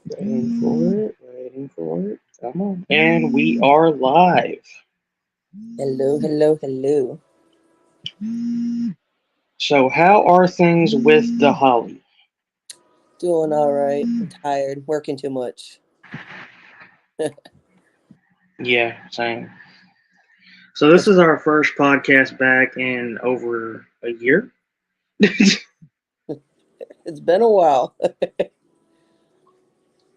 Waiting for it, waiting for it. Come on. And we are live. Hello, hello, hello. So, how are things with the Holly? Doing all right. I'm tired. Working too much. Yeah, same. So, this is our first podcast back in over a year. It's been a while.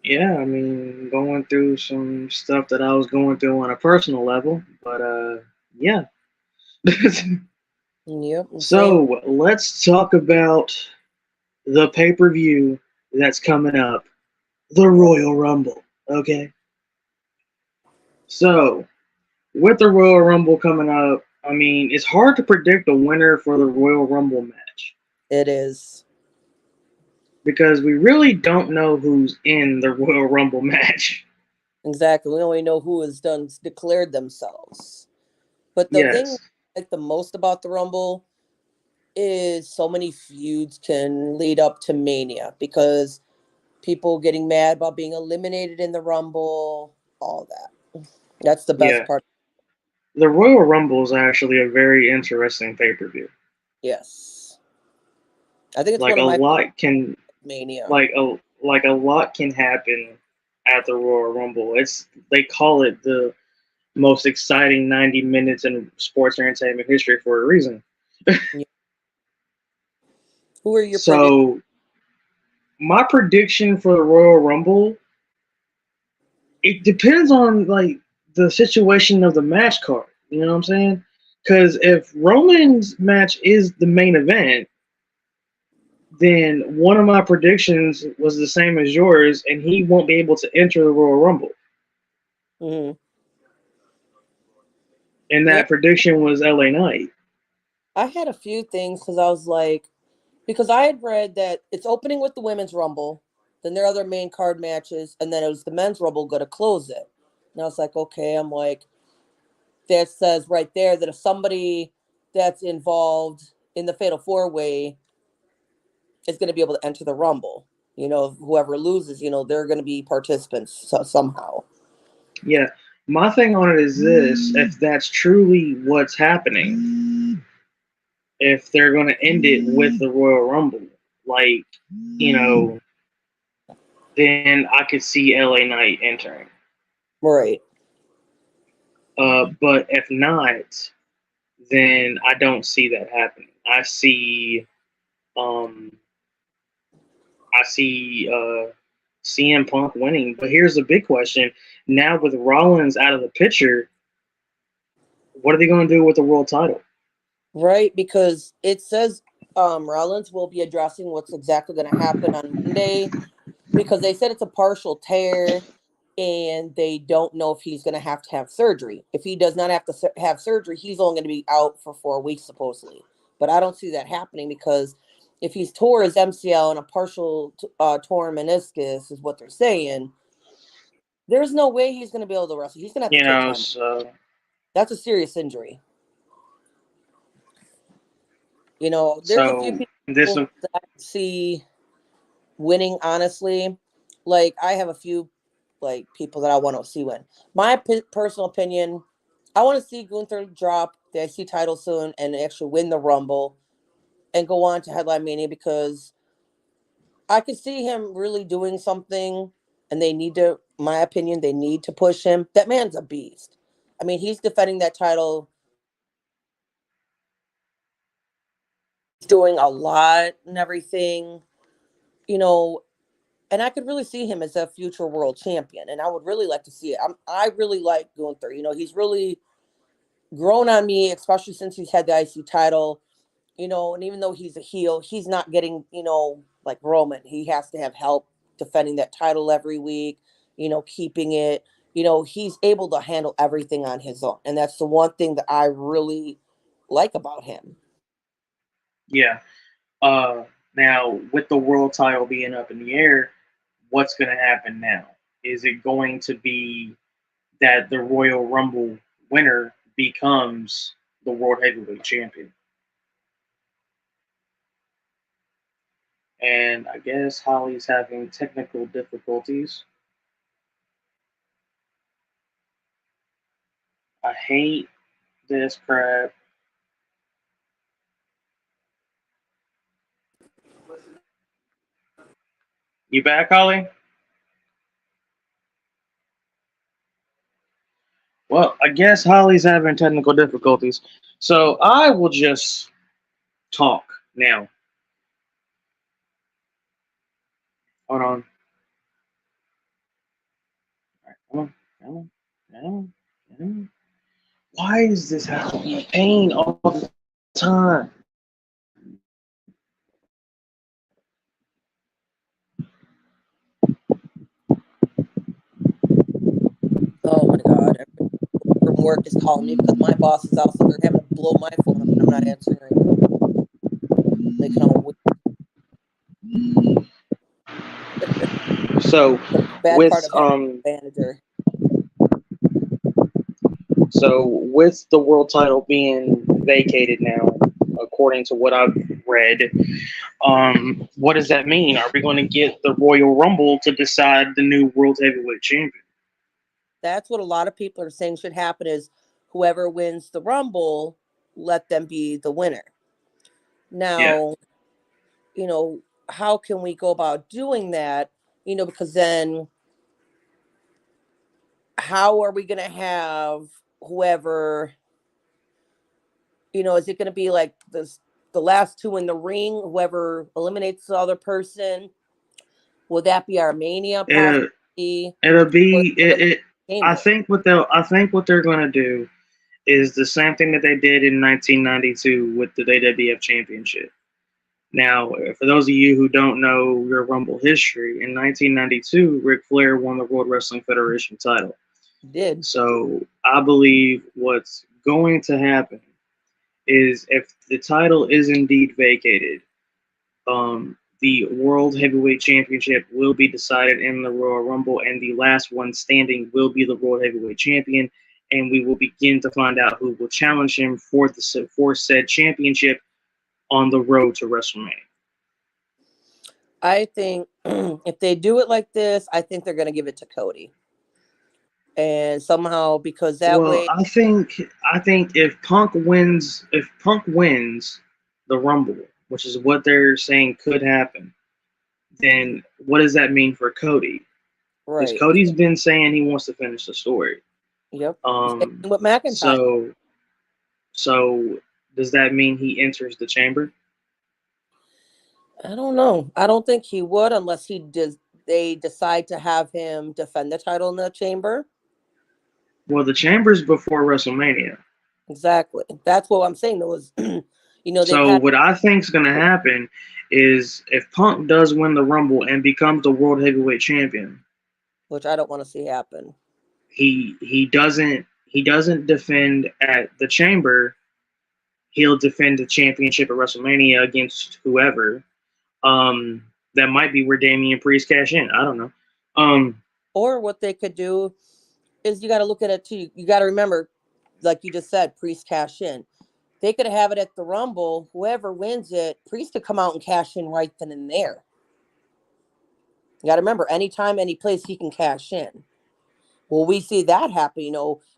Yeah, I mean, going through some stuff that I was going through on a personal level, but yeah. Yep, same. So, let's talk about the pay per view that's coming up, the Royal Rumble. Okay. So, with the Royal Rumble coming up, I mean, it's hard to predict the winner for the Royal Rumble match It is. because we really don't know who's in the Royal Rumble match. Exactly. We only know who has done declared themselves. But the thing Yes. I like the most about the Rumble is so many feuds can lead up to Mania because people getting mad about being eliminated in the Rumble, all that. That's the best Yeah. part. The Royal Rumble is actually a very interesting pay per view. Yes. I think it's Like one a of my favorite lot can Mania. like a lot can happen at the Royal Rumble. It's they call it the most exciting 90 minutes in sports entertainment history for a reason. Yeah. Who are your predictions? So my prediction for the Royal Rumble, it depends on like the situation of the match card. You know what I'm saying? Because if Roman's match is the main event, then one of my predictions was the same as yours, and he won't be able to enter the Royal Rumble. Hmm. And Yeah, that prediction was LA Knight. I had a few things because I was like, because I had read that it's opening with the women's rumble, then there are other main card matches, and then it was the men's rumble going to close it. And I was like, okay, I'm like, that says right there that if somebody that's involved in the fatal four way is going to be able to enter the rumble, whoever loses, they're going to be participants somehow. Yeah. My thing on it is this: if that's truly what's happening, if they're going to end it with the Royal Rumble, like, you know, then I could see LA Knight entering. Right. But if not, then I don't see that happening. Um, I see CM Punk winning. But here's the big question: now with Rollins out of the picture, what are they going to do with the world title? Right, because it says Rollins will be addressing what's exactly going to happen on Monday because they said it's a partial tear and they don't know if he's going to have surgery. If he does not have to have surgery, he's only going to be out for 4 weeks, supposedly. But I don't see that happening because if he's tore his MCL and a partial torn meniscus, is what they're saying, there's no way he's going to be able to wrestle. He's going to have to You take know, time. so That's a serious injury. There's a few so this people that I see winning, honestly. Like I have a few like people that I want to see win. My personal opinion, I want to see Gunther drop the IC title soon and actually win the Rumble and go on to Headline Mania because I could see him really doing something and they need to, my opinion, they need to push him. That man's a beast. I mean, he's defending that title. He's doing a lot and everything, you know, and I could really see him as a future world champion. And I would really like to see it. I really like Gunther. He's really grown on me, especially since he's had the IC title. And even though he's a heel, he's not getting, like Roman. He has to have help defending that title every week, keeping it. He's able to handle everything on his own. And that's the one thing that I really like about him. yeah. Now with the world title being up in the air, what's going to happen now? Is it going to be that the Royal Rumble winner becomes the World Heavyweight Champion? And I guess Holly's having technical difficulties. I hate this crap. You back, Holly? Well, I guess Holly's having technical difficulties. So I will just talk now. Hold on. Come on. Come on. Come on. Come on. Why does this have to be a pain all the time? Oh my God. Everybody from work is calling me because my boss is out, so they're having to blow my phone up and I'm not answering. They can all wait. So The bad with part of having a manager. with the world title being vacated now, according to what I've read, what does that mean? Are we going to get the Royal Rumble to decide the new world heavyweight champion? That's what a lot of people are saying should happen is whoever wins the Rumble, let them be the winner. Yeah. Now, how can we go about doing that? Because then how are we going to have whoever, is it going to be like the last two in the ring, whoever eliminates the other person? Will that be Armenia It'll, possibly? it'll Or be it. I Chamber? think what they're going to do is the same thing that they did in 1992 with the WWF Championship. Now, for those of you who don't know your Rumble history, in 1992, Ric Flair won the World Wrestling Federation title. Did. So I believe what's going to happen is if the title is indeed vacated, the World Heavyweight Championship will be decided in the Royal Rumble, and the last one standing will be the World Heavyweight Champion. And we will begin to find out who will challenge him for said championship on the road to WrestleMania. I think if they do it like this, I think they're going to give it to Cody. And somehow, because that Well, way, I think if Punk wins the Rumble, which is what they're saying could happen, then what does that mean for Cody? Because right? Cody's been saying he wants to finish the story. Yep. Same Um, with McIntyre. so does that mean he enters the chamber? I don't know. I don't think he would unless he does. They decide to have him defend the title in the chamber. Well, the chamber's before WrestleMania. Exactly. That's what I'm saying. There was, they've So had, what I think is going to happen is if Punk does win the Rumble and becomes the World Heavyweight Champion, which I don't want to see happen. he doesn't defend at the Chamber. He'll defend the championship at WrestleMania against whoever. Um, that might be where Damian Priest cash in. I don't know. Or what they could do is you got to look at it too. You got to remember, like you just said, Priest cash in. They could have it at the Rumble. Whoever wins it, Priest could come out and cash in right then and there. You got to remember, anytime, any place, he can cash in. Well, we see that happen.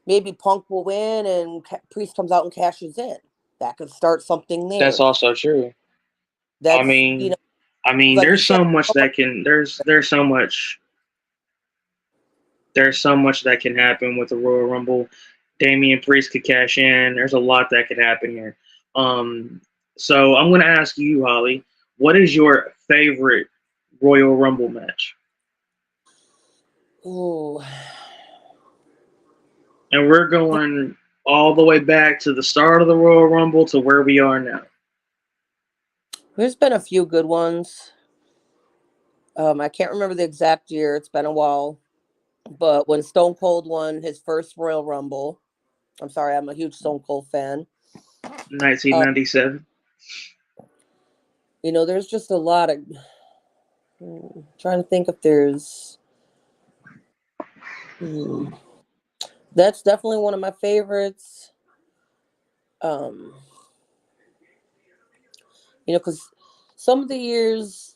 Maybe Punk will win and Priest comes out and cashes in. That could start something That's there. also true. I That's mean, I mean, like you there's said. so much that can there's so much that can happen with the Royal Rumble. Damian Priest could cash in. There's a lot that could happen here. Um, so I'm going to ask you, Holly, what is your favorite Royal Rumble match? Ooh, And we're going all the way back to the start of the Royal Rumble to where we are now. there's been a few good ones. I can't remember the exact year. It's been a while. But when Stone Cold won his first Royal Rumble, I'm sorry, I'm a huge Stone Cold fan. 1997. There's just a lot of. Trying to think if there's. Hmm, that's definitely one of my favorites. Um, because some of the years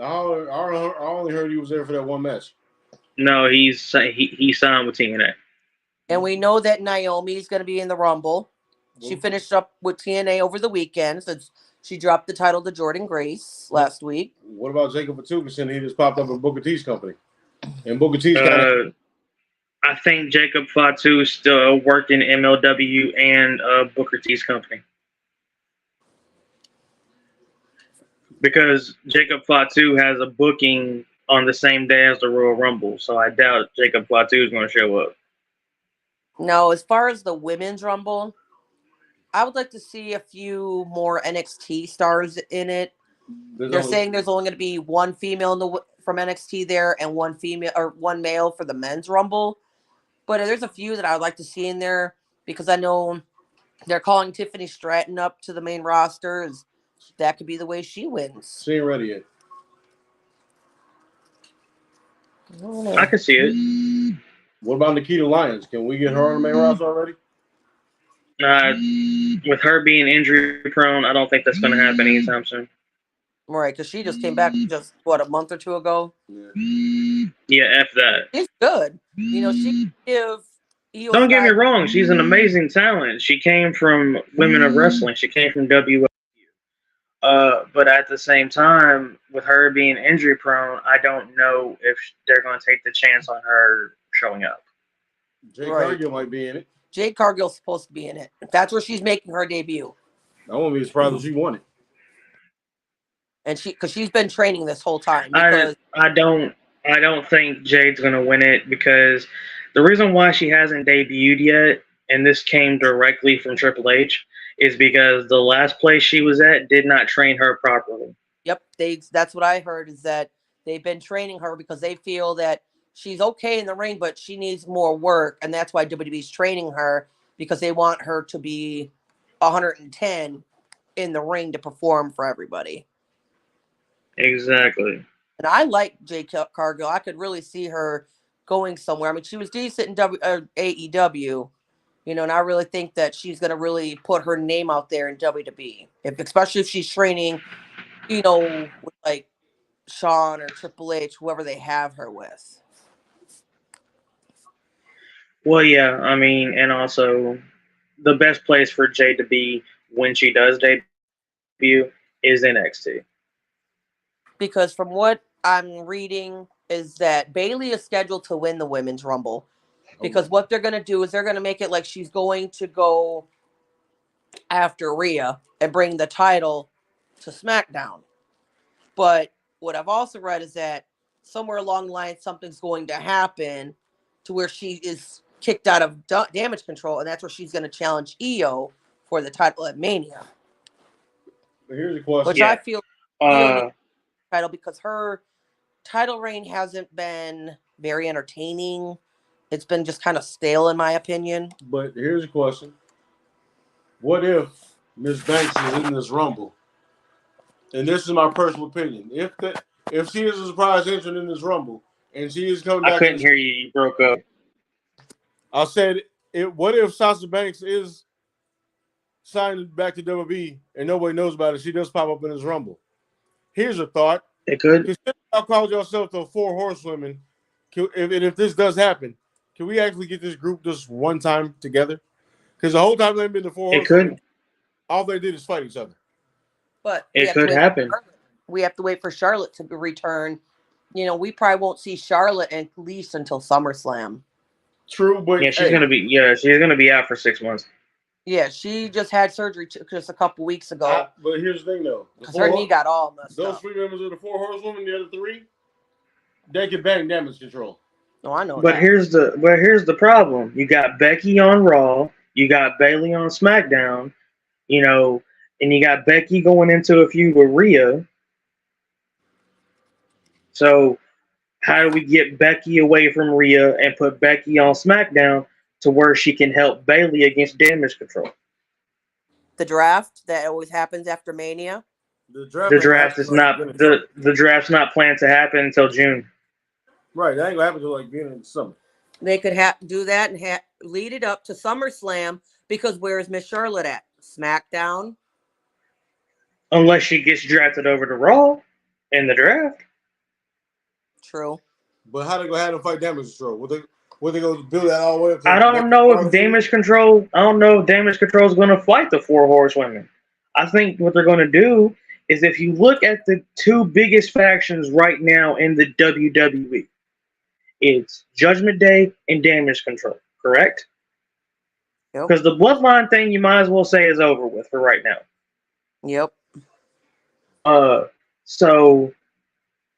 I only heard he was there for that one match. No, he signed with TNA. And we know that Naomi's going to be in the Rumble. She finished up with TNA over the weekend since she dropped the title to Jordan Grace last week. What about Jacob Fatukason? He just popped up in Booker T's company. And Booker T's kind of... I think Jacob Fatu is still working MLW and Booker T's company. Because Jacob Fatu has a booking on the same day as the Royal Rumble, so I doubt Jacob Fatu is going to show up. No, as far as the women's Rumble, I would like to see a few more NXT stars in it. They're saying there's only going to be one female from NXT there and one male for the men's Rumble. But there's a few that I would like to see in there because I know they're calling Tiffany Stratton up to the main roster. That could be the way she wins. She ain't ready yet. I can see it. What about Nikita Lyons? Can we get her on the main roster already? With her being injury prone, I don't think that's going to happen anytime soon. Right, because she just came back just, a month or two ago? Yeah, F that. She's good. You know, she give... Don't get me wrong, she's an amazing talent. She came from Women of Wrestling. She came from WWF. But at the same time, with her being injury prone, I don't know if they're going to take the chance on her showing up. Jade Cargill might be in it. Jade Cargill's supposed to be in it. That's where she's making her debut. I won't be surprised if she won it. And because she's been training this whole time. I don't think Jade's going to win it because the reason why she hasn't debuted yet, and this came directly from Triple H, is because the last place she was at did not train her properly. Yep, that's what I heard, is that they've been training her because they feel that she's okay in the ring, but she needs more work, and that's why WWE's training her, because they want her to be 110 in the ring to perform for everybody. Exactly. And I like Jade Cargill. I could really see her going somewhere. I mean, she was decent in AEW. You know, and I really think that she's going to really put her name out there in WWE, especially if she's training, you know, with like Shawn or Triple H, whoever they have her with. Well, yeah, I mean, and also the best place for Jade to be when she does debut is NXT. Because from what I'm reading is that Bayley is scheduled to win the Women's Rumble. Because what they're going to do is they're going to make it like she's going to go after Rhea and bring the title to SmackDown. But what I've also read is that somewhere along the line, something's going to happen to where she is kicked out of Damage Control, and that's where she's going to challenge Io for the title at Mania. But here's a question. Which I feel title because her title reign hasn't been very entertaining. It's been just kind of stale, in my opinion. But here's a question. What if Miss Banks is in this Rumble? And this is my personal opinion. If she is a surprise entrant in this Rumble, and she is coming back... I couldn't hear you. You broke up. I said, what if Sasha Banks is signed back to WWE and nobody knows about it? She does pop up in this Rumble. Here's a thought. It could. Consider y'all called yourself the 4 Horsewomen. If this does happen, can we actually get this group just one time together? Because the whole time they've been the 4 Horsewomen, all they did is fight each other. But it could happen. We have to wait for Charlotte to return. You know, we probably won't see Charlotte at least until SummerSlam. True, but yeah, she's gonna be out for 6 months. Yeah, she just had surgery just a couple weeks ago. But here's the thing, though, because her knee got all messed up. Those 3 members of the 4 Horsewomen, the other 3, they can bang Damage Control. No, I know. But here's the problem. You got Becky on Raw. You got Bayley on SmackDown. You know, and you got Becky going into a feud with Rhea. So how do we get Becky away from Rhea and put Becky on SmackDown to where she can help Bayley against Damage Control? The draft that always happens after Mania. The draft's not planned to happen until June. Right, that ain't gonna happen until like beginning of the summer. They could do that and lead it up to SummerSlam because where is Miss Charlotte at? SmackDown. Unless she gets drafted over to Raw. in the draft. True. But how they gonna have them fight damage control? What they gonna build that all the way up to I the don't next know if Survivor Series? Damage Control. I don't know if Damage Control is going to fight the four horsewomen. I think what they're going to do is, if you look at the two biggest factions right now in the WWE, it's Judgment Day and Damage Control. Correct? Yep. Because the Bloodline thing, you might as well say, is over with for right now. Yep. So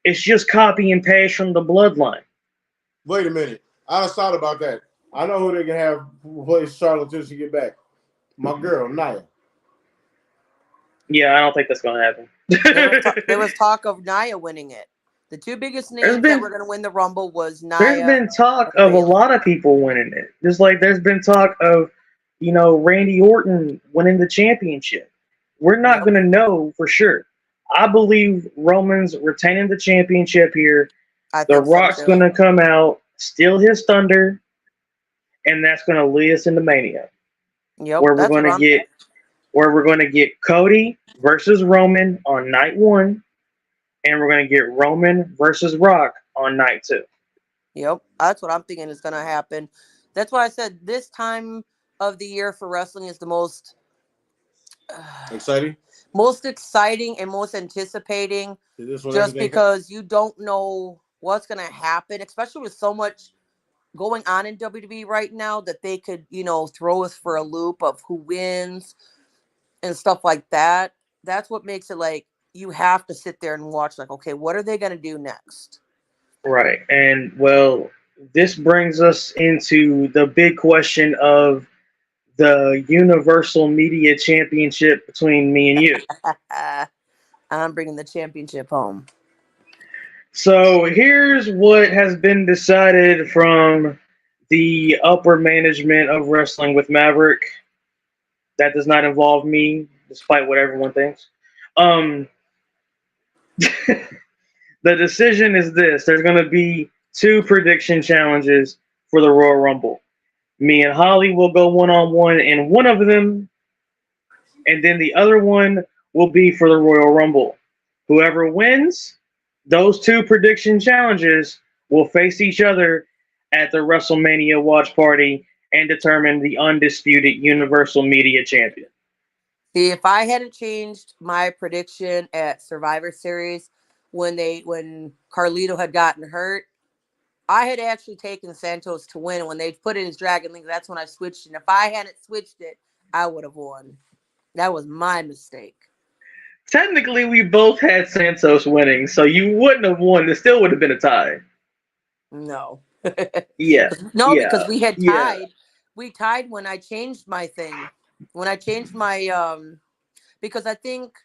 it's just copy and paste from the Bloodline. Wait a minute. I just thought about that. I know who they can have replace Charlotte till she get back. My girl, Nia. Yeah, I don't think that's going to happen. There was talk of Nia winning it. The two biggest names that were going to win the Rumble was Nia. There's been talk of a lot of people winning it. Just like there's been talk of, Randy Orton winning the championship. We're not going to know for sure. I believe Roman's retaining the championship here. The Rock's going to come out, steal his thunder, and that's going to lead us into Mania. Yep, where we're going to get Cody versus Roman on night 1, and we're going to get Roman versus Rock on night 2. Yep, that's what I'm thinking is going to happen. That's why I said this time of the year for wrestling is the most exciting and most anticipating, just because you don't know what's going to happen, especially with so much going on in WWE right now, that they could, throw us for a loop of who wins and stuff like that. That's what makes it like you have to sit there and watch, like, okay, what are they going to do next? Right. And, well, this brings us into the big question of the Universal Media Championship between me and you. I'm bringing the championship home. So here's what has been decided from the upper management of Wrestling with Maverick. That does not involve me, despite what everyone thinks. The decision is this. There's going to be 2 prediction challenges for the Royal Rumble. Me and Holly will go one-on-one in one of them, and then the other one will be for the Royal Rumble. Whoever wins those 2 prediction challenges will face each other at the WrestleMania watch party and determine the undisputed Universal Media Champion. See, if I hadn't changed my prediction at Survivor Series when Carlito had gotten hurt, I had actually taken Santos to win. When they put in his Dragon Link, that's when I switched. And if I hadn't switched it, I would have won. That was my mistake. Technically, we both had Santos winning, so you wouldn't have won. It still would have been a tie. No. Yeah. No, yeah, because we had tied. Yeah. We tied when I changed my thing. When I changed my because I think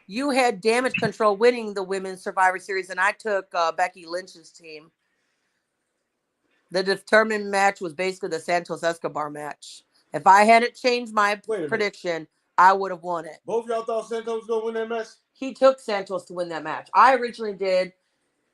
you had Damage Control winning the Women's Survivor Series, and I took Becky Lynch's team. The determined match was basically the Santos Escobar match. If I hadn't changed my prediction, I would have won it. Both of y'all thought Santos was going to win that match? He took Santos to win that match. I originally did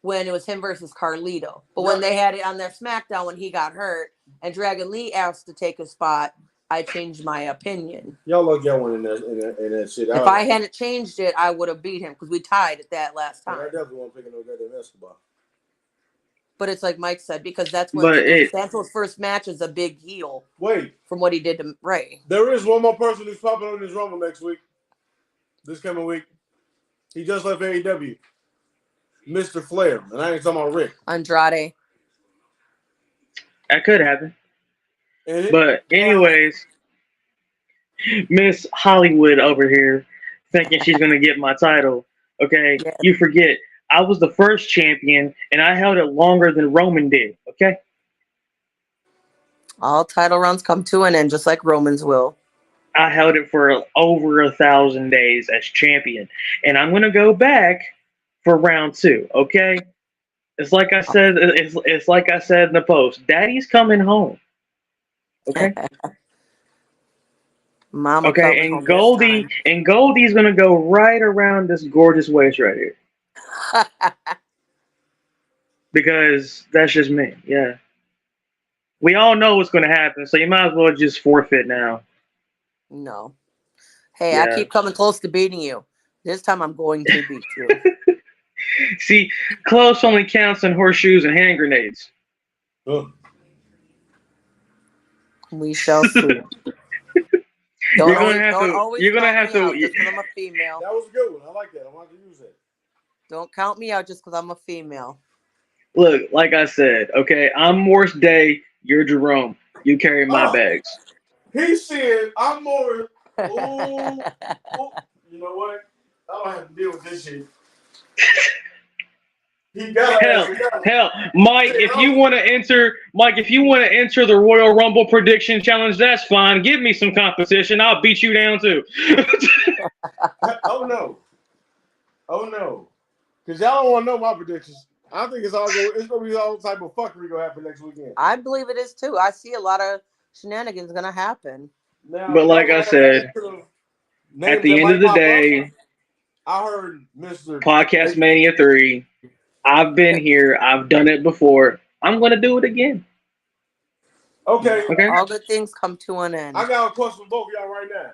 when it was him versus Carlito. But when they had it on their SmackDown when he got hurt and Dragon Lee asked to take a spot, I changed my opinion. Y'all lucky I won in that shit. If I hadn't changed it, I would have beat him because we tied at that last time. I definitely won't pick no goddamn Escobar. But it's like Mike said, because that's when Santos' first match is a big heel. Wait. From what he did to Ray. There is one more person who's popping on this Rumble next week. This coming week. He just left AEW. Mr. Flair. And I ain't talking about Rick. Andrade. That could happen. But anyways, Miss Hollywood over here thinking she's going to get my title. Okay? Yeah. You forget. I was the first champion, and I held it longer than Roman did. Okay? All title runs come to an end, just like Roman's will. I held it for over 1,000 days as champion, and I'm going to go back for round 2. Okay? It's like I said. It's like I said in the post. Daddy's coming home. Okay. Mama. Okay, and Goldie's going to go right around this gorgeous waist right here. Because that's just me. Yeah. We all know what's going to happen, so you might as well just forfeit now. No. Hey, yeah. I keep coming close to beating you. This time I'm going to beat you. See, close only counts in horseshoes and hand grenades. Ugh. We shall see. You're gonna have don't to. always You're gonna count have me to. out just because I'm a female. That was a good one. I like that. I wanted to use that. Don't count me out just because I'm a female. Look, like I said, okay, I'm Morris Day. You're Jerome. You carry my bags. He said, I'm more. Ooh. You know what? I don't have to deal with this shit. He got hell, Mike. If you want to enter, the Royal Rumble prediction challenge, that's fine. Give me some competition. I'll beat you down too. Oh no, because y'all don't want to know my predictions. I think it's gonna be all type of fuckery gonna happen next weekend. I believe it is too. I see a lot of shenanigans gonna happen. Now, but like I said, at the end of the day, I heard Mr. Podcast Mania 3. I've been here. I've done it before. I'm going to do it again. Okay. All good things come to an end. I got a question for both of y'all right now.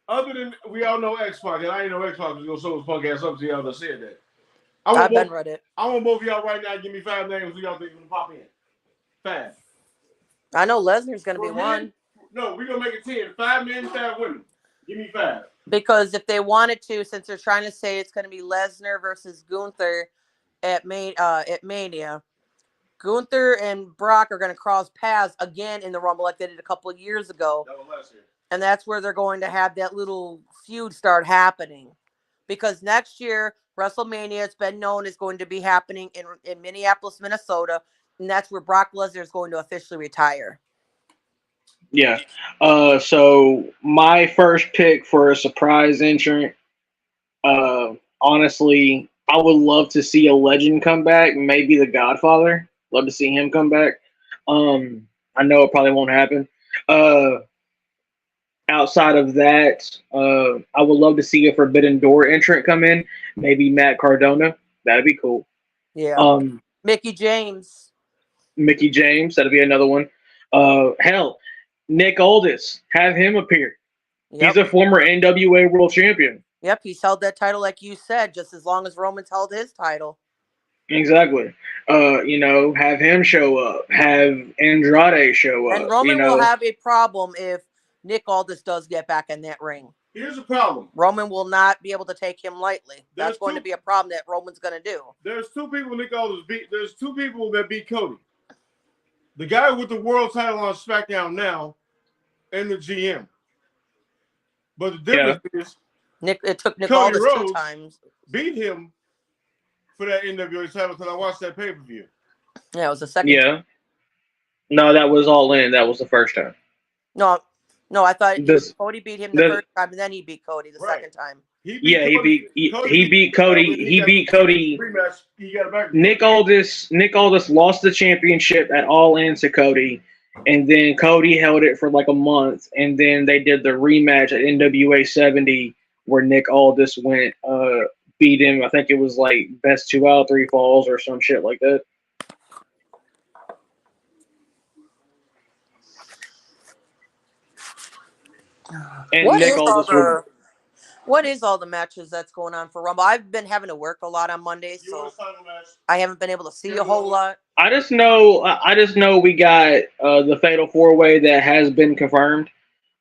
Other than we all know X-Pac, and I ain't know X-Pac was going to show his punk ass up to y'all that said that. I've been read it. I want both of y'all right now to give me 5 names who y'all think is going to pop in. 5. I know Lesnar's going to be one. No, we're going to make it 10. 5 men, 5 women. Give me 5. Because if they wanted to, since they're trying to say it's going to be Lesnar versus Gunther at Mania, Gunther and Brock are going to cross paths again in the Rumble like they did a couple of years ago. That was last year. And that's where they're going to have that little feud start happening. Because next year, WrestleMania, it's been known, is going to be happening in Minneapolis, Minnesota. And that's where Brock Lesnar is going to officially retire. Yeah. So my first pick for a surprise entrant, honestly, I would love to see a legend come back. Maybe the Godfather. Love to see him come back. I know it probably won't happen. Outside of that, I would love to see a Forbidden Door entrant come in. Maybe Matt Cardona. That'd be cool. Yeah. Mickey James. That'd be another one. Hell, Nick Aldis. Have him appear. Yep. He's a former NWA World Champion. Yep, he's held that title, like you said, just as long as Roman's held his title. Exactly. Have him show up. Have Andrade show up. And Roman will have a problem if Nick Aldis does get back in that ring. Here's the problem. Roman will not be able to take him lightly. That's going to be a problem that Roman's going to do. There's 2 people Nick Aldis beat. There's 2 people that beat Cody. The guy with the world title on SmackDown now and the GM. But the difference is it took Nick Cody Aldis Rhodes 2 times. Beat him for that NWA title because I watched that pay-per-view. Yeah, it was the second time. No, that was All In. That was the first time. No, I thought Cody beat him the first time, and then he beat Cody the second time. He beat Cody. He beat Cody. Nick Aldis lost the championship at All In to Cody, and then Cody held it for like a month, and then they did the rematch at NWA 70 where Nick Aldis went, beat him. I think it was like best 2 out of 3 falls or some shit like that. And what is all the matches that's going on for Rumble? I've been having to work a lot on Mondays, so I haven't been able to see a whole lot. I just know we got the Fatal 4-Way that has been confirmed.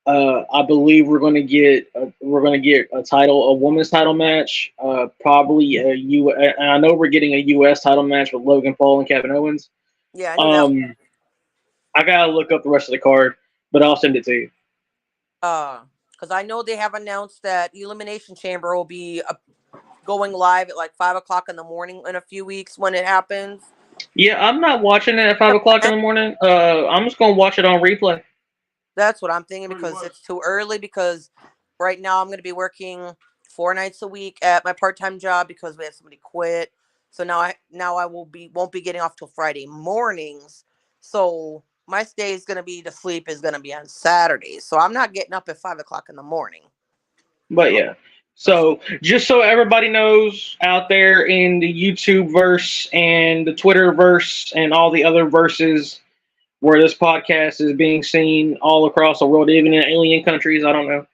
I believe we're going to get a women's title match, probably and I know we're getting a U.S. title match with Logan Paul and Kevin Owens. Yeah, I know that. I gotta look up the rest of the card, but I'll send it to you. Because I know they have announced that Elimination Chamber will be going live at like 5:00 in the morning in a few weeks when it happens. Yeah, I'm not watching it at 5:00 in the morning. I'm just gonna watch it on replay. That's what I'm thinking because it's too early. Because right now I'm going to be working 4 nights a week at my part-time job because we had somebody quit. So now I won't be getting off till Friday mornings. So my stay is going to be to sleep is going to be on Saturdays. So I'm not getting up at 5:00 in the morning. But yeah. So just so everybody knows out there in the YouTube verse and the Twitter verse and all the other verses where this podcast is being seen all across the world, even in alien countries, I don't know.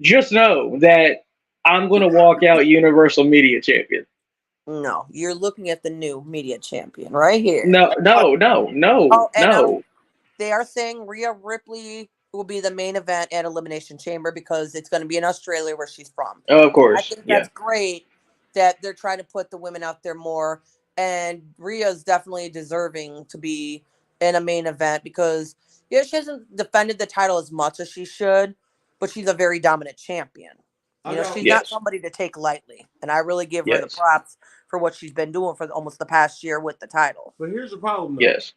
Just know that I'm going to walk out Universal Media Champion. No, you're looking at the new media champion right here. No. Oh, and No. they are saying Rhea Ripley will be the main event at Elimination Chamber because it's going to be in Australia where she's from. Oh, of course. I think that's great that they're trying to put the women out there more. And Rhea's definitely deserving to be in a main event because she hasn't defended the title as much as she should, but she's a very dominant champion. She's not somebody to take lightly. And I really give her the props for what she's been doing for almost the past year with the title. But here's the problem, though. Yes.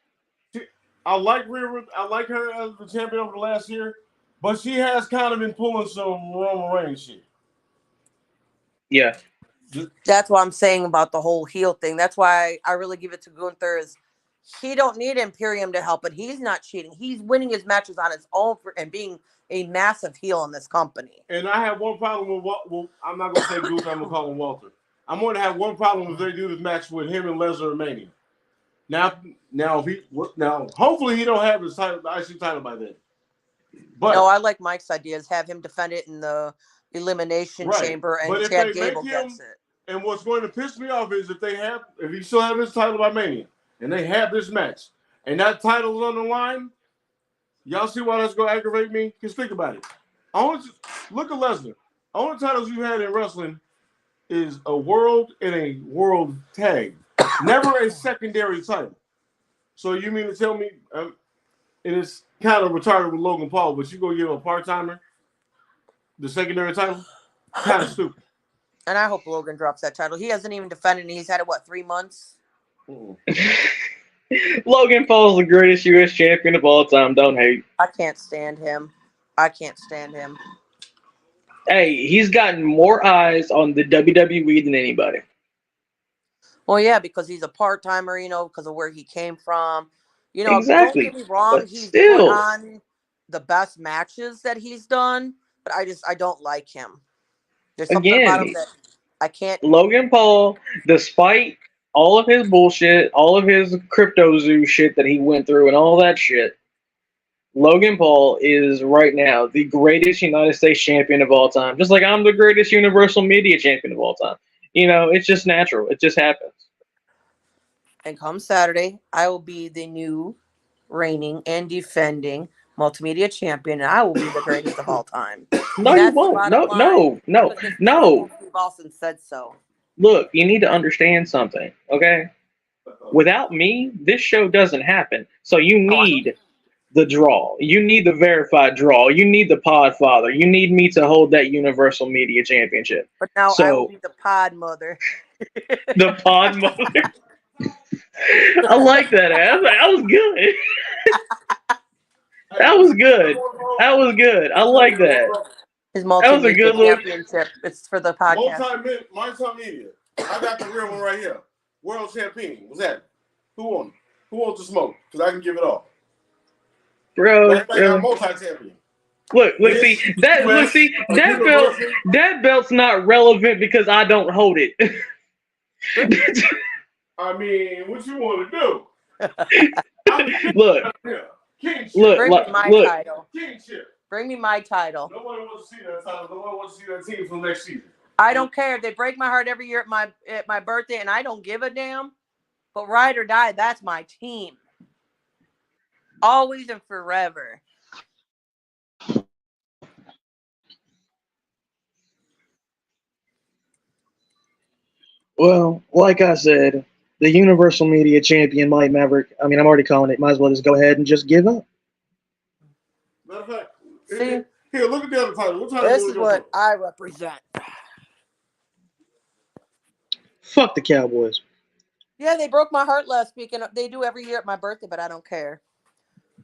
I like Rhea. I like her as the champion over the last year, but she has kind of been pulling some Roman Reigns shit. Yeah. That's what I'm saying about the whole heel thing. That's why I really give it to Gunther. Is he don't need Imperium to help, but he's not cheating. He's winning his matches on his own and being a massive heel in this company. And I have one problem with I'm not going to say Gunther. I'm going to call him Walter. I'm going to have one problem if they do this match with him and Lesnar and Mania. Now, hopefully he don't have his title, the IC title by then. But no, I like Mike's ideas. Have him defend it in the Elimination Chamber, and Chad Gable gets it. And what's going to piss me off is if he still have his title by Mania, and they have this match, and that title's on the line, y'all see why that's going to aggravate me? Because think about it. Look at Lesnar. Only titles you had in wrestling is a world and a world tag. Never a secondary title. So you mean to tell me, and it's kind of retarded with Logan Paul, but you go give a part-timer the secondary title? Kind of stupid. And I hope Logan drops that title. He hasn't even defended it. He's had it, 3 months? Logan Paul's the greatest U.S. champion of all time. Don't hate. I can't stand him. Hey, he's gotten more eyes on the WWE than anybody. Well, yeah, because he's a part-timer, because of where he came from. Exactly. Don't get me wrong. But he's still put on the best matches that he's done, but I don't like him. There's something about him that I can't. Logan Paul, despite all of his bullshit, all of his crypto zoo shit that he went through and all that shit, Logan Paul is right now the greatest United States champion of all time. Just like I'm the greatest Universal Media champion of all time. It's just natural. It just happens. And come Saturday, I will be the new reigning and defending multimedia champion, and I will be the greatest of all time. No, you won't. No. Steve Austin said so. Look, you need to understand something, okay? Without me, this show doesn't happen. So you need the draw. You need the verified draw. You need the pod father. You need me to hold that Universal Media Championship. But now I will be the pod mother. The pod mother. I like that. That was good. That was good. I like that. His multi-media championship. It's for the podcast. Multimedia. I got the real one right here. World champion. What's that? Who won? Who wants to smoke? Because I can give it all. Bro. Multi-champion. Look, see, that belt's not relevant because I don't hold it. I mean, what you want to do? Look. Bring me my title. Kingship. Bring me my title. Nobody wants to see that title. Nobody wants to see that team for next season. I don't care. They break my heart every year at my birthday, and I don't give a damn. But ride or die, that's my team. Always and forever. Well, like I said, the Universal Media Champion, Mike Maverick. I mean, I'm already calling it. Might as well just go ahead and just give up. Matter of fact, see, here, look at the other title. What title this is what I represent. Fuck the Cowboys. Yeah, they broke my heart last week, and they do every year at my birthday, but I don't care.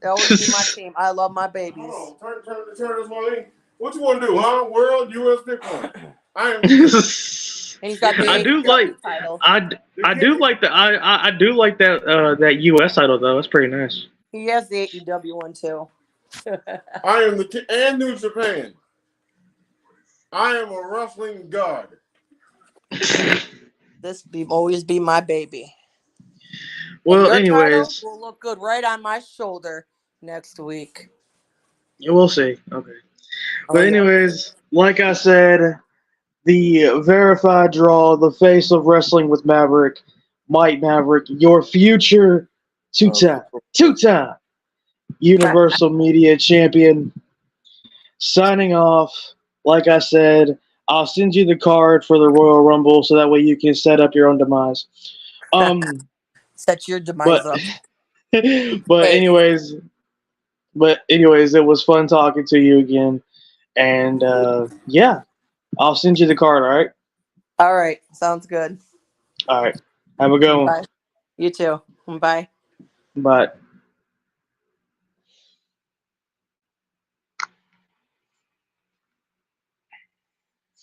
They always be my team. I love my babies. Hold on. Turn this one in. What you want to do, huh? World, U.S. Bitcoin. And he's got the I do like title. I do like that U.S. title though. It's pretty nice. He has the AEW one too. I am the king and New Japan. I am a wrestling god. This always be my baby. Well, anyways, will look good right on my shoulder next week. We'll see. Okay. But anyways, like I said, the verified draw, the face of wrestling with Maverick, Mike Maverick, your future two-time Universal Media Champion. Signing off. Like I said, I'll send you the card for the Royal Rumble so that way you can set up your own demise. Set your demise But up. but Wait. anyways, it was fun talking to you again. And yeah, I'll send you the card, all right? All right. Sounds good. All right. Have a good one. Bye. You too. Bye. Bye.